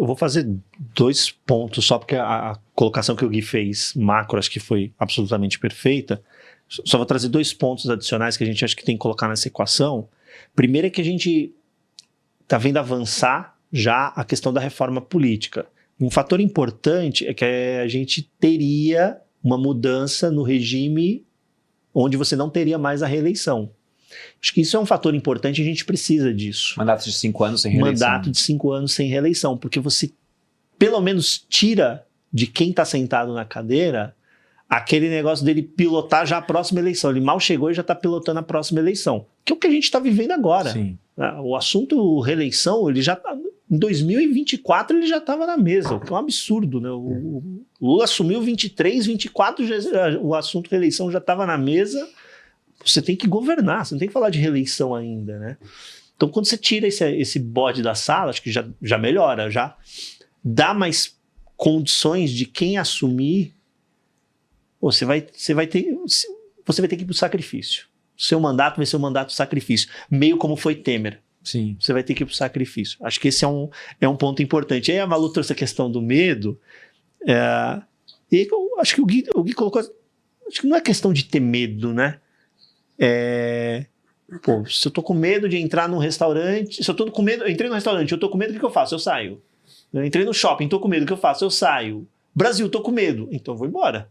vou fazer 2 pontos, só porque a colocação que o Gui fez, macro, acho que foi absolutamente perfeita. Só vou trazer 2 pontos adicionais que a gente acha que tem que colocar nessa equação. Primeiro é que a gente está vendo avançar já a questão da reforma política. Um fator importante é que a gente teria uma mudança no regime onde você não teria mais a reeleição. Acho que isso é um fator importante, a gente precisa disso. Mandato de 5 anos sem reeleição. Mandato de 5 anos sem reeleição, porque você pelo menos tira de quem está sentado na cadeira aquele negócio dele pilotar já a próxima eleição. Ele mal chegou e já está pilotando a próxima eleição, que é o que a gente está vivendo agora. Sim. O assunto reeleição, ele já tá, em 2024 ele já estava na mesa, o que é um absurdo, né? O Lula assumiu 23, 24, o assunto reeleição já estava na mesa. Você tem que governar, você não tem que falar de reeleição ainda, né? Então, quando você tira esse bode da sala, acho que já melhora, já dá mais condições de quem assumir. Você vai ter que ir para o sacrifício. Seu mandato vai ser um mandato de sacrifício, meio como foi Temer. Sim. Você vai ter que ir para o sacrifício. Acho que esse é um ponto importante. Aí a Malu trouxe a questão do medo, e eu acho que o Gui colocou. Acho que não é questão de ter medo, né? Se eu tô com medo de entrar num restaurante, se eu tô com medo, eu entrei no restaurante, eu tô com medo, o que eu faço? Eu saio. Eu entrei no shopping, tô com medo, o que eu faço? Eu saio. Brasil, tô com medo, então eu vou embora.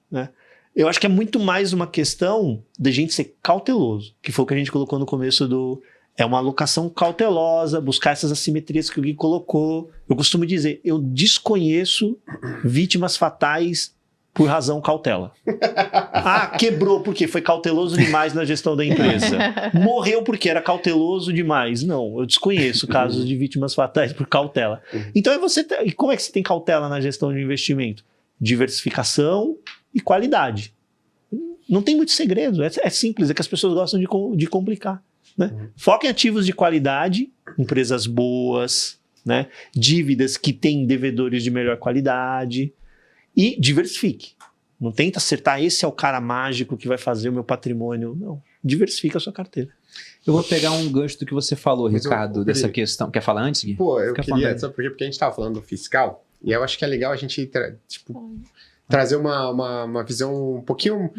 Né? Eu acho que é muito mais uma questão de gente ser cauteloso, que foi o que a gente colocou no começo é uma alocação cautelosa, buscar essas assimetrias que o Gui colocou. Eu costumo dizer, eu desconheço vítimas fatais por razão cautela. Quebrou porque foi cauteloso demais na gestão da empresa. Morreu porque era cauteloso demais. Não, eu desconheço casos de vítimas fatais por cautela. Então e como é que você tem cautela na gestão de investimento? Diversificação e qualidade. Não tem muito segredo, é simples, é que as pessoas gostam de complicar. Né? Foca em ativos de qualidade, empresas boas, né? Dívidas que têm devedores de melhor qualidade. E diversifique. Não tenta acertar, esse é o cara mágico que vai fazer o meu patrimônio. Não, diversifica a sua carteira. Eu vou pegar um gancho do que você falou, Ricardo, dessa questão. Quer falar antes, Gui? Pô, eu queria, sabe por quê? Porque a gente estava falando do fiscal, e eu acho que é legal a gente trazer uma visão um pouquinho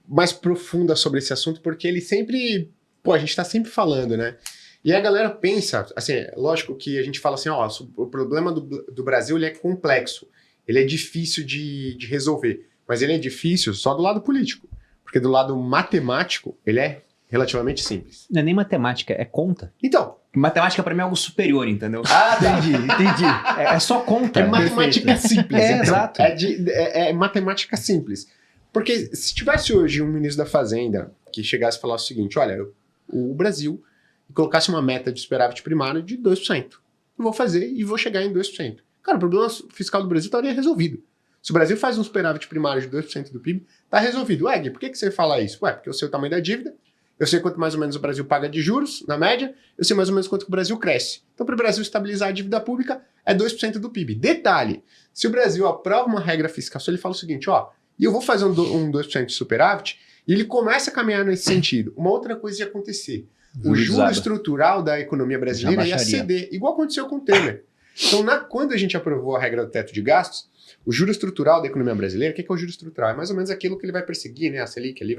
mais profunda sobre esse assunto, porque ele sempre, a gente está sempre falando, né? E a galera pensa, assim, lógico que a gente fala assim, o problema do Brasil ele é complexo. Ele é difícil de resolver, mas ele é difícil só do lado político, porque do lado matemático ele é relativamente simples. Não é nem matemática, é conta. Então. Matemática para mim é algo superior, entendeu? Entendi. É só conta. É matemática simples. Então. Exato. É matemática simples. Porque se tivesse hoje um ministro da Fazenda que chegasse e falasse o seguinte, olha, o Brasil colocasse uma meta de superávit primário de 2%. Eu vou fazer e vou chegar em 2%. Cara, o problema fiscal do Brasil estaria resolvido. Se o Brasil faz um superávit primário de 2% do PIB, está resolvido. Gui, por que você fala isso? Porque eu sei o tamanho da dívida, eu sei quanto mais ou menos o Brasil paga de juros, na média, eu sei mais ou menos quanto que o Brasil cresce. Então, para o Brasil estabilizar a dívida pública, é 2% do PIB. Detalhe, se o Brasil aprova uma regra fiscal, se ele fala o seguinte, e eu vou fazer um 2% de superávit, e ele começa a caminhar nesse sentido. Uma outra coisa ia acontecer. O juro estrutural da economia brasileira ia ceder, igual aconteceu com o Temer. Então, quando a gente aprovou a regra do teto de gastos, o juro estrutural da economia brasileira, o que é o juro estrutural? É mais ou menos aquilo que ele vai perseguir, né? A Selic ali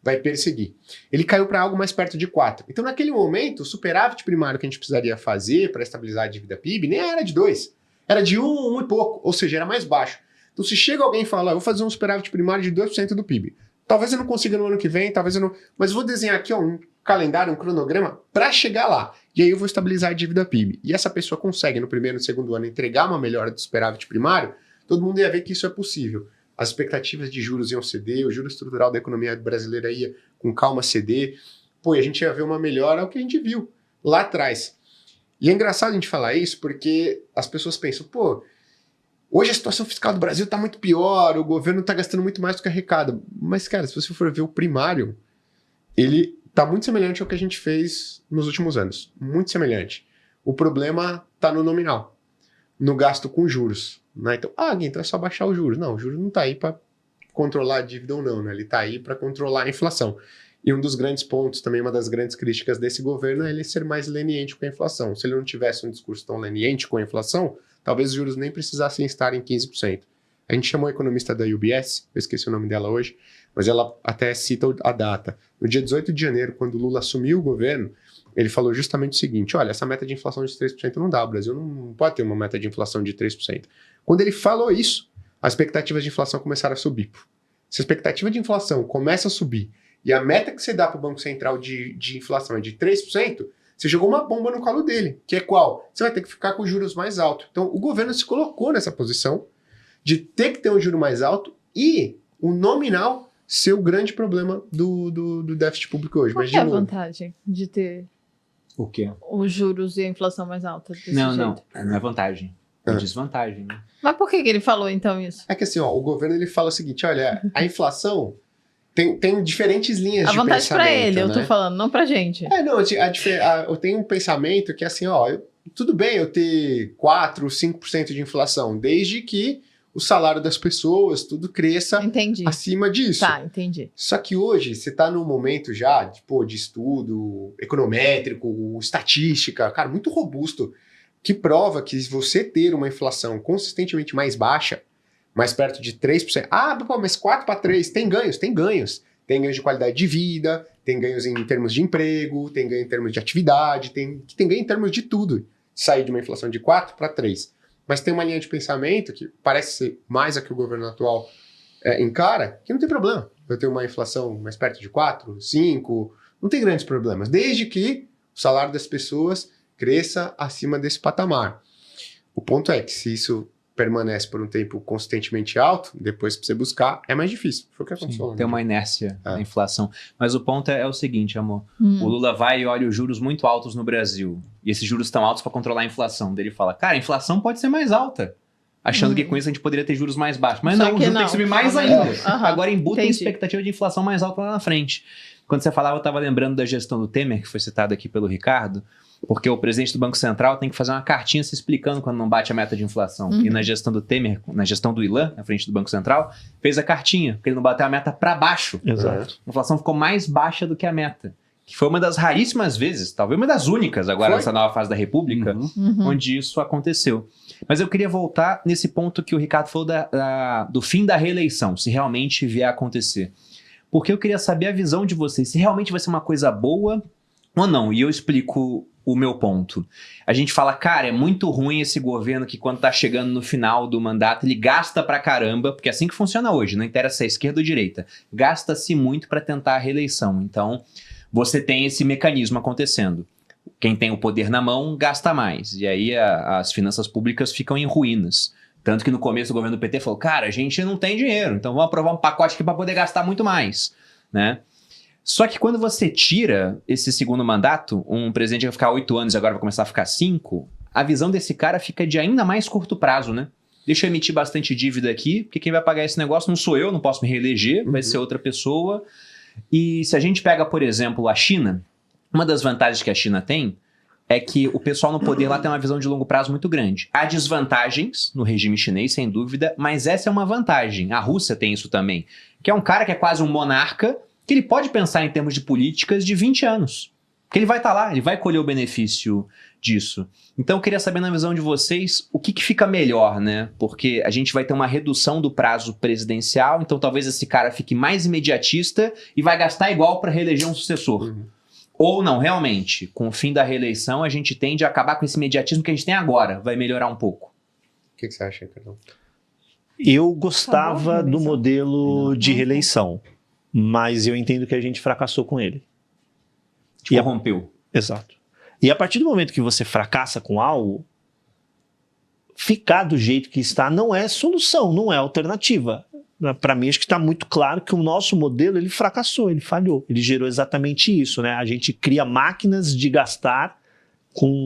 vai perseguir. Ele caiu para algo mais perto de 4. Então, naquele momento, o superávit primário que a gente precisaria fazer para estabilizar a dívida PIB nem era de 2, era de 1 e pouco, ou seja, era mais baixo. Então, se chega alguém e fala, eu vou fazer um superávit primário de 2% do PIB, talvez eu não consiga no ano que vem, talvez eu não... Mas vou desenhar aqui um calendário, um cronograma para chegar lá. E aí eu vou estabilizar a dívida PIB. E essa pessoa consegue, no primeiro e no segundo ano, entregar uma melhora do superávit primário, todo mundo ia ver que isso é possível. As expectativas de juros iam ceder, o juro estrutural da economia brasileira ia com calma ceder. E a gente ia ver uma melhora ao que a gente viu lá atrás. E é engraçado a gente falar isso porque as pessoas pensam, hoje a situação fiscal do Brasil está muito pior, o governo está gastando muito mais do que arrecada. Mas, cara, se você for ver o primário, ele está muito semelhante ao que a gente fez nos últimos anos. Muito semelhante. O problema está no nominal, no gasto com juros. Né? Então, então é só baixar os juros. Não, o juros não está aí para controlar a dívida ou não, né? Ele está aí para controlar a inflação. E um dos grandes pontos, também uma das grandes críticas desse governo é ele ser mais leniente com a inflação. Se ele não tivesse um discurso tão leniente com a inflação, talvez os juros nem precisassem estar em 15%. A gente chamou a economista da UBS, eu esqueci o nome dela hoje, mas ela até cita a data. No dia 18 de janeiro, quando o Lula assumiu o governo, ele falou justamente o seguinte: olha, essa meta de inflação de 3% não dá, o Brasil não pode ter uma meta de inflação de 3%. Quando ele falou isso, as expectativas de inflação começaram a subir. Se a expectativa de inflação começa a subir e a meta que você dá para o Banco Central de inflação é de 3%, você jogou uma bomba no colo dele, que é qual? Você vai ter que ficar com juros mais altos. Então, o governo se colocou nessa posição de ter que ter um juro mais alto e o nominal ser o grande problema do déficit público hoje. Qual Mas, que é a de novo, vantagem de ter O quê? os juros e a inflação mais alta desse Não, jeito? não é vantagem. É desvantagem, né? Mas por que ele falou então isso? é que assim, ó, o governo ele fala o seguinte: olha, a inflação tem diferentes linhas A de vantagem pensamento. pra ele, eu tô né? falando, não pra gente. Não, eu tenho um pensamento que assim, ó, tudo bem eu ter 4, 5% de inflação, desde que o salário das pessoas, tudo cresça Entendi. acima disso. Tá, entendi. Só que hoje você está num momento já de estudo econométrico, estatística, cara, muito robusto, que prova que se você ter uma inflação consistentemente mais baixa, mais perto de 3%, pô, mas 4 para 3, tem ganhos. Tem ganhos de qualidade de vida, tem ganhos em termos de emprego, tem ganho em termos de atividade, tem ganho em termos de tudo. Sair de uma inflação de 4 para 3. Mas tem uma linha de pensamento que parece ser mais a que o governo atual encara, que não tem problema. Eu tenho uma inflação mais perto de 4, 5, não tem grandes problemas, desde que o salário das pessoas cresça acima desse patamar. O ponto é que se isso permanece por um tempo consistentemente alto, depois para você buscar, é mais difícil. Foi o que aconteceu. Tem uma inércia na inflação. Mas o ponto é o seguinte, amor. O Lula vai e olha os juros muito altos no Brasil. E esses juros estão altos para controlar a inflação. Daí ele fala, cara, a inflação pode ser mais alta. Achando que com isso a gente poderia ter juros mais baixos. Mas Só não, o que juro não. tem que subir mais ainda. Agora embuta a Entendi. expectativa de inflação mais alta lá na frente. Quando você falava, eu estava lembrando da gestão do Temer, que foi citado aqui pelo Ricardo, porque o presidente do Banco Central tem que fazer uma cartinha se explicando quando não bate a meta de inflação. E na gestão do Temer, na gestão do Ilan, na frente do Banco Central, fez a cartinha, porque ele não bateu a meta para baixo. Exato. A inflação ficou mais baixa do que a meta. Que foi uma das raríssimas vezes, talvez uma das únicas agora nessa nova fase da República, onde isso aconteceu. Mas eu queria voltar nesse ponto que o Ricardo falou do fim da reeleição, se realmente vier a acontecer. Porque eu queria saber a visão de vocês, se realmente vai ser uma coisa boa ou não. E eu explico o meu ponto. A gente fala, cara, é muito ruim esse governo que quando tá chegando no final do mandato, ele gasta pra caramba, porque é assim que funciona hoje, não interessa se é esquerda ou direita. Gasta-se muito pra tentar a reeleição. Então, você tem esse mecanismo acontecendo. Quem tem o poder na mão, gasta mais. E aí as finanças públicas ficam em ruínas. Tanto que no começo o governo do PT falou, cara, a gente não tem dinheiro, então vamos aprovar um pacote aqui para poder gastar muito mais, né? Só que quando você tira esse segundo mandato, um presidente que vai ficar 8 anos e agora vai começar a ficar 5, a visão desse cara fica de ainda mais curto prazo, né? Deixa eu emitir bastante dívida aqui, porque quem vai pagar esse negócio não sou eu, não posso me reeleger, vai ser outra pessoa. E se a gente pega, por exemplo, a China, uma das vantagens que a China tem é que o pessoal no poder lá tem uma visão de longo prazo muito grande. Há desvantagens no regime chinês, sem dúvida, mas essa é uma vantagem. A Rússia tem isso também, que é um cara que é quase um monarca, que ele pode pensar em termos de políticas de 20 anos. Porque ele vai estar lá, ele vai colher o benefício disso. Então eu queria saber na visão de vocês o que fica melhor, né? Porque a gente vai ter uma redução do prazo presidencial, então talvez esse cara fique mais imediatista e vai gastar igual para reeleger um sucessor. Ou não, realmente, com o fim da reeleição, a gente tende a acabar com esse imediatismo que a gente tem agora. Vai melhorar um pouco. O que você acha, Ricardo? Eu gostava do reeleição. modelo de reeleição, mas eu entendo que a gente fracassou com ele. E Corrompeu. Exato. E a partir do momento que você fracassa com algo, ficar do jeito que está não é solução, não é alternativa. Para mim, acho que está muito claro que o nosso modelo ele fracassou, ele falhou. Ele gerou exatamente isso, né? A gente cria máquinas de gastar,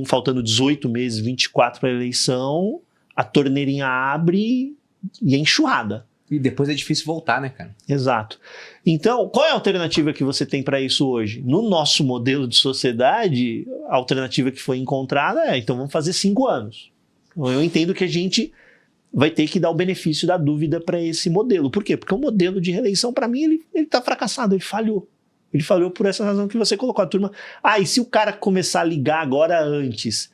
faltando 18 meses, 24 para a eleição, a torneirinha abre e é enxurrada. E depois é difícil voltar, né, cara? Exato. Então, qual é a alternativa que você tem para isso hoje? No nosso modelo de sociedade, a alternativa que foi encontrada então vamos fazer 5 anos. Então, eu entendo que a gente vai ter que dar o benefício da dúvida para esse modelo. Por quê? Porque o modelo de reeleição, para mim, ele está fracassado, ele falhou. Ele falhou por essa razão que você colocou. A turma, e se o cara começar a ligar agora antes?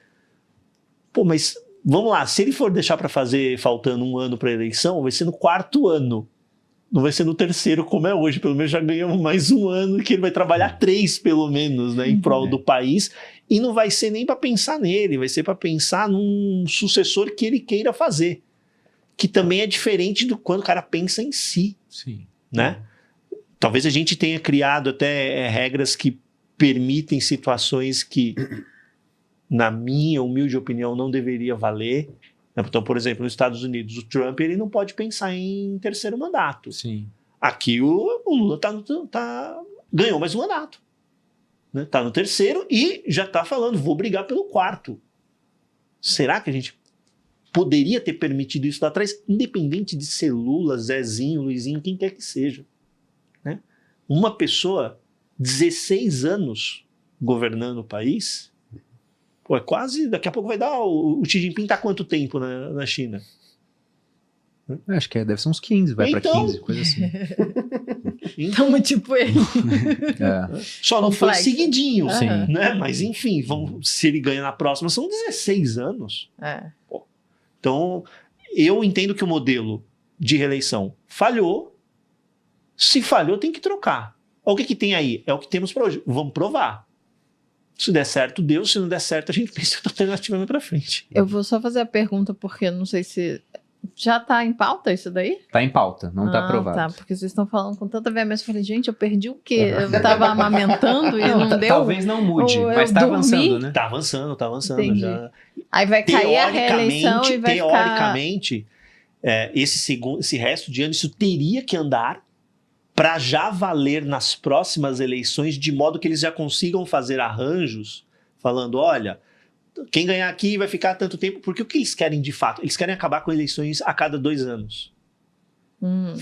Pô, mas vamos lá, se ele for deixar para fazer faltando 1 ano para a eleição, vai ser no 4º ano. Não vai ser no 3º como é hoje. Pelo menos já ganhamos mais 1 ano que ele vai trabalhar 3 pelo menos, né, em prol do país. E não vai ser nem para pensar nele, vai ser para pensar num sucessor que ele queira fazer. Que também é diferente do quando o cara pensa em si. Sim. Né? Talvez a gente tenha criado até regras que permitem situações que, na minha humilde opinião, não deveria valer. Então, por exemplo, nos Estados Unidos, o Trump ele não pode pensar em 3º mandato. Sim. Aqui o Lula ganhou mais um mandato. Né? Tá no 3º e já está falando, vou brigar pelo 4º. Será que a gente poderia ter permitido isso lá atrás, independente de ser Lula, Zezinho, Luizinho, quem quer que seja? Né? Uma pessoa, 16 anos governando o país, pô, é quase, daqui a pouco vai dar, o Xi Jinping está há quanto tempo na China? Acho que deve ser uns 15, vai para 15, coisa assim. Então, tipo ele. Só não foi Complexo. seguidinho, Sim. né? Mas enfim, se ele ganha na próxima, são 16 anos. Então, eu entendo que o modelo de reeleição falhou. Se falhou, tem que trocar. O que tem aí? É o que temos para hoje. Vamos provar. Se der certo, deu. Se não der certo, a gente pensa em alternativa para frente. Eu vou só fazer a pergunta, porque eu não sei se... Já tá em pauta isso daí? Tá em pauta, não tá aprovado. Tá, porque vocês estão falando com tanta veemência. Eu falei, gente, eu perdi o quê? Eu tava amamentando e não deu? Talvez não mude, Ou eu mas tá dormi? avançando, né? Tá avançando. Entendi. Já. Aí vai cair a reeleição e vai ficar... Teoricamente, esse resto de ano, isso teria que andar para já valer nas próximas eleições, de modo que eles já consigam fazer arranjos, falando, olha, quem ganhar aqui vai ficar tanto tempo, porque o que eles querem de fato? Eles querem acabar com eleições a cada 2 anos.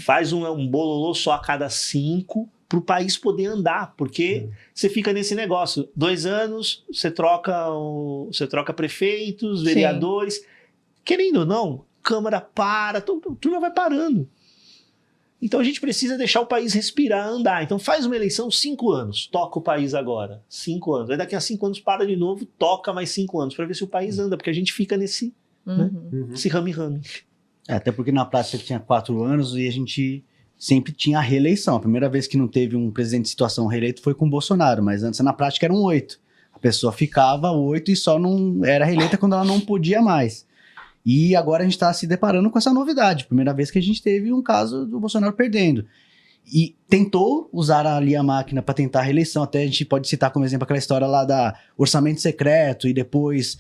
Faz um bololô só a cada 5 para o país poder andar, porque você fica nesse negócio, 2 anos, você troca prefeitos, vereadores, querendo ou não, Câmara para, tudo vai parando. Então a gente precisa deixar o país respirar, andar. Então faz uma eleição 5 anos, toca o país agora, 5 anos. Aí daqui a 5 anos para de novo, toca mais 5 anos, para ver se o país anda, porque a gente fica nesse esse rame-rame. Até porque na prática tinha 4 anos e a gente sempre tinha a reeleição. A primeira vez que não teve um presidente de situação reeleito foi com o Bolsonaro, mas antes na prática eram 8. A pessoa ficava 8 e só não era reeleita quando ela não podia mais. E agora a gente está se deparando com essa novidade. Primeira vez que a gente teve um caso do Bolsonaro perdendo. E tentou usar ali a máquina para tentar a reeleição. Até a gente pode citar como exemplo aquela história lá da orçamento secreto e depois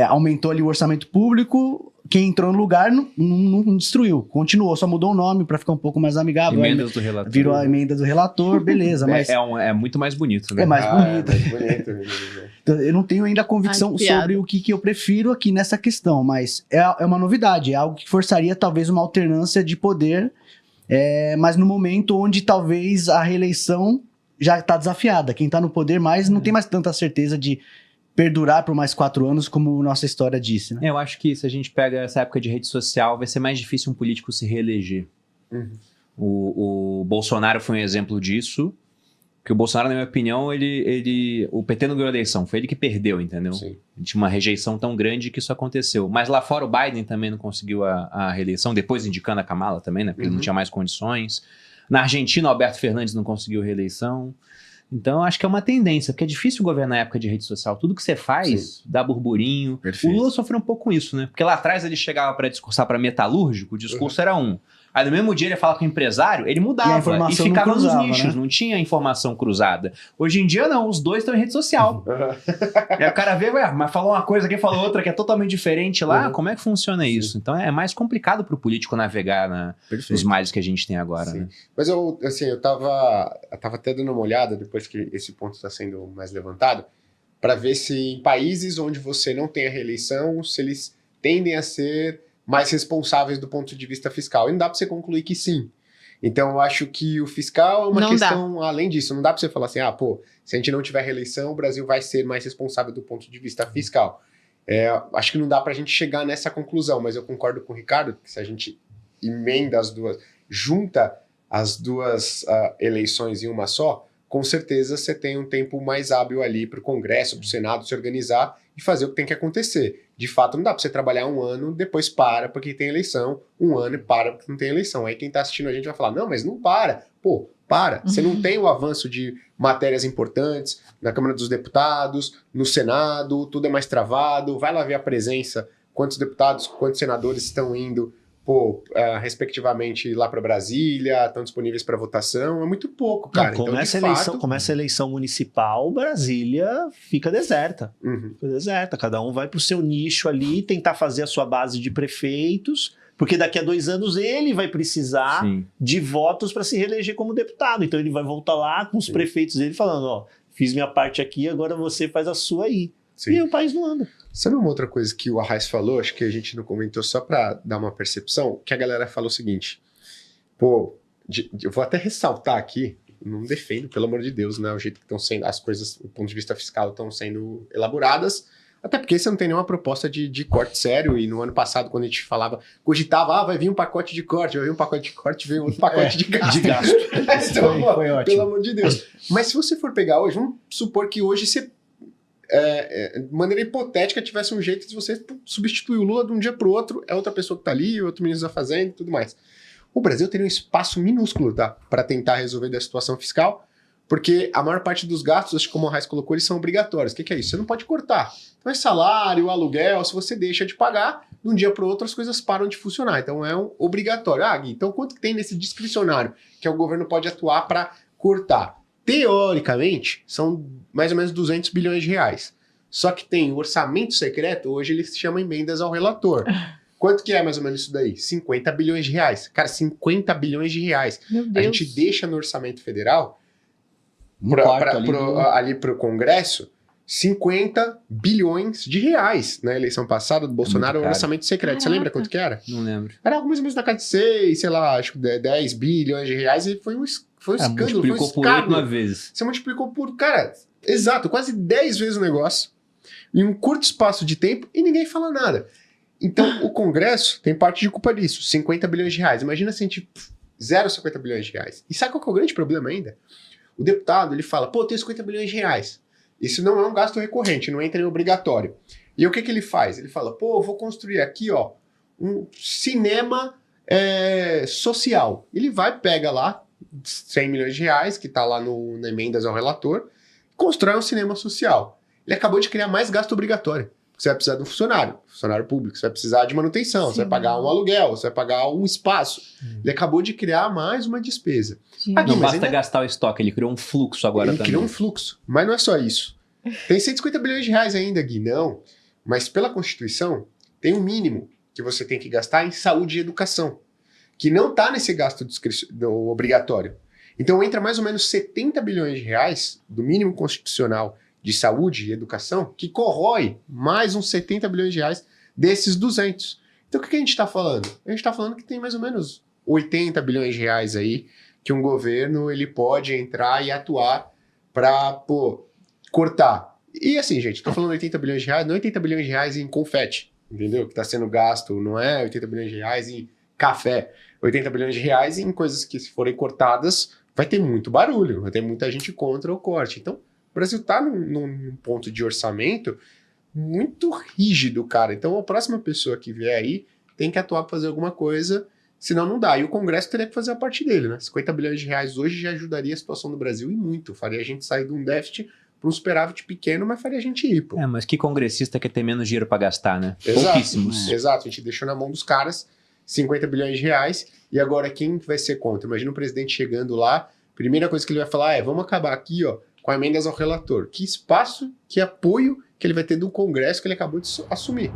aumentou ali o orçamento público. Quem entrou no lugar não destruiu. Continuou, só mudou o nome para ficar um pouco mais amigável. Emendas do relator. Virou a emenda do relator, beleza. Mas É muito mais bonito, né? é mais bonito. É mais bonito. Então, eu não tenho ainda a convicção sobre o que eu prefiro aqui nessa questão, mas é uma novidade, é algo que forçaria talvez uma alternância de poder, mas no momento onde talvez a reeleição já está desafiada. Quem está no poder mais não tem mais tanta certeza de perdurar por mais 4 anos, como nossa história disse. Né? Eu acho que se a gente pega essa época de rede social, vai ser mais difícil um político se reeleger. O Bolsonaro foi um exemplo disso. Porque o Bolsonaro, na minha opinião, o PT não ganhou a eleição, foi ele que perdeu, entendeu? Sim. Tinha uma rejeição tão grande que isso aconteceu. Mas lá fora o Biden também não conseguiu a reeleição, depois indicando a Kamala também, né? Porque ele não tinha mais condições. Na Argentina, o Alberto Fernandes não conseguiu reeleição. Então, acho que é uma tendência, porque é difícil governar na época de rede social. Tudo que você faz dá burburinho. Perfeito. O Lula sofreu um pouco com isso, né? Porque lá atrás ele chegava para discursar para metalúrgico, o discurso era um. Aí no mesmo dia ele fala com o empresário, ele mudava e ficava nos nichos, né? Não tinha informação cruzada. Hoje em dia não, os dois estão em rede social. Aí o cara vê, mas falou uma coisa aqui, falou outra que é totalmente diferente lá, como é que funciona isso? Então é mais complicado pro político navegar nos males que a gente tem agora, né? Mas eu tava até dando uma olhada, depois que esse ponto está sendo mais levantado, para ver se em países onde você não tem a reeleição, se eles tendem a ser mais responsáveis do ponto de vista fiscal. E não dá para você concluir que sim. Então, eu acho que o fiscal é uma questão além disso. Não dá para você falar assim, se a gente não tiver reeleição, o Brasil vai ser mais responsável do ponto de vista fiscal. Acho que não dá para a gente chegar nessa conclusão, mas eu concordo com o Ricardo, que se a gente emenda as duas, junta as duas eleições em uma só, com certeza você tem um tempo mais hábil ali para o Congresso, para o Senado se organizar e fazer o que tem que acontecer. De fato, não dá para você trabalhar um ano, depois para porque tem eleição, um ano e para porque não tem eleição. Aí quem está assistindo a gente vai falar, não, mas não para. Pô, para. Você não tem o avanço de matérias importantes na Câmara dos Deputados, no Senado, tudo é mais travado. Vai lá ver a presença, quantos deputados, quantos senadores estão indo, respectivamente, lá para Brasília, estão disponíveis para votação. É muito pouco, cara. Não, começa a eleição municipal, Brasília fica deserta. Fica deserta. Cada um vai para o seu nicho ali, tentar fazer a sua base de prefeitos, porque daqui a 2 anos ele vai precisar de votos para se reeleger como deputado. Então ele vai voltar lá com os prefeitos dele falando, ó, fiz minha parte aqui, agora você faz a sua aí. Sim. E o país não anda. Sabe uma outra coisa que o Arraes falou, acho que a gente não comentou só para dar uma percepção, que a galera falou o seguinte, eu vou até ressaltar aqui, não defendo, pelo amor de Deus, né, o jeito que estão sendo, as coisas, do ponto de vista fiscal, estão sendo elaboradas, até porque você não tem nenhuma proposta de corte sério, e no ano passado, quando a gente cogitava, vai vir um pacote de corte, veio outro pacote de gasto. Então, foi ótimo. Pelo amor de Deus. Mas se você for pegar hoje, vamos supor que hoje você, de maneira hipotética, tivesse um jeito de você substituir o Lula de um dia para o outro, é outra pessoa que está ali, outro ministro da Fazenda e tudo mais. O Brasil teria um espaço minúsculo, tá, para tentar resolver da situação fiscal, porque a maior parte dos gastos, acho que como o Arraes colocou, eles são obrigatórios. O que é isso? Você não pode cortar. Então é salário, aluguel, se você deixa de pagar, de um dia para o outro as coisas param de funcionar. Então é um obrigatório. Gui, então quanto que tem nesse discricionário que o governo pode atuar para cortar? Teoricamente, são mais ou menos 200 bilhões de reais. Só que tem o orçamento secreto, hoje ele se chama emendas ao relator. Quanto que é mais ou menos isso daí? 50 bilhões de reais. Cara, 50 bilhões de reais. Meu Deus. A gente deixa no orçamento federal, ali para o Congresso, 50 bilhões de reais. Na eleição passada do Bolsonaro, o orçamento secreto. Caraca. Você lembra quanto que era? Não lembro. Era algo mais ou menos na casa de 6, sei lá, acho que 10 bilhões de reais, e foi um escândalo, multiplicou por 8 vezes. Você multiplicou por, cara, exato, quase 10 vezes o negócio, em um curto espaço de tempo, e ninguém fala nada. Então, o Congresso tem parte de culpa disso, 50 bilhões de reais. Imagina se a gente 0,50 bilhões de reais. E sabe qual que é o grande problema ainda? O deputado, ele fala, eu tenho 50 bilhões de reais. Isso não é um gasto recorrente, não entra em obrigatório. E o que ele faz? Ele fala, eu vou construir aqui, um cinema social. Ele pega lá 100 milhões de reais, que está lá na emendas ao relator, constrói um cinema social. Ele acabou de criar mais gasto obrigatório. Você vai precisar de um funcionário público, você vai precisar de manutenção, você vai pagar um aluguel, você vai pagar um espaço. Ele acabou de criar mais uma despesa. Não basta gastar o estoque, ele criou um fluxo agora também. Ele criou um fluxo, mas não é só isso. Tem 150 bilhões de reais ainda, Gui, não. Mas pela Constituição, tem um mínimo que você tem que gastar em saúde e educação, que não está nesse gasto obrigatório. Então entra mais ou menos 70 bilhões de reais do mínimo constitucional de saúde e educação, que corrói mais uns 70 bilhões de reais desses 200. Então o que a gente está falando? A gente está falando que tem mais ou menos 80 bilhões de reais aí que um governo ele pode entrar e atuar para cortar. E assim, gente, estou falando 80 bilhões de reais, não 80 bilhões de reais em confete, entendeu? Que está sendo gasto, não é 80 bilhões de reais em café, 80 bilhões de reais em coisas que, se forem cortadas, vai ter muito barulho, vai ter muita gente contra o corte. Então, o Brasil está num ponto de orçamento muito rígido, cara. Então, a próxima pessoa que vier aí tem que atuar para fazer alguma coisa, senão não dá. E o Congresso teria que fazer a parte dele, né? 50 bilhões de reais hoje já ajudaria a situação do Brasil e muito. Faria a gente sair de um déficit para um superávit pequeno, mas faria a gente ir, pô. Mas que congressista quer ter menos dinheiro para gastar, né? Exato, pouquíssimos. Exato, a gente deixou na mão dos caras 50 bilhões de reais, e agora quem vai ser contra? Imagina o presidente chegando lá, primeira coisa que ele vai falar vamos acabar aqui, com emendas ao relator. Que espaço, que apoio que ele vai ter do Congresso que ele acabou de assumir.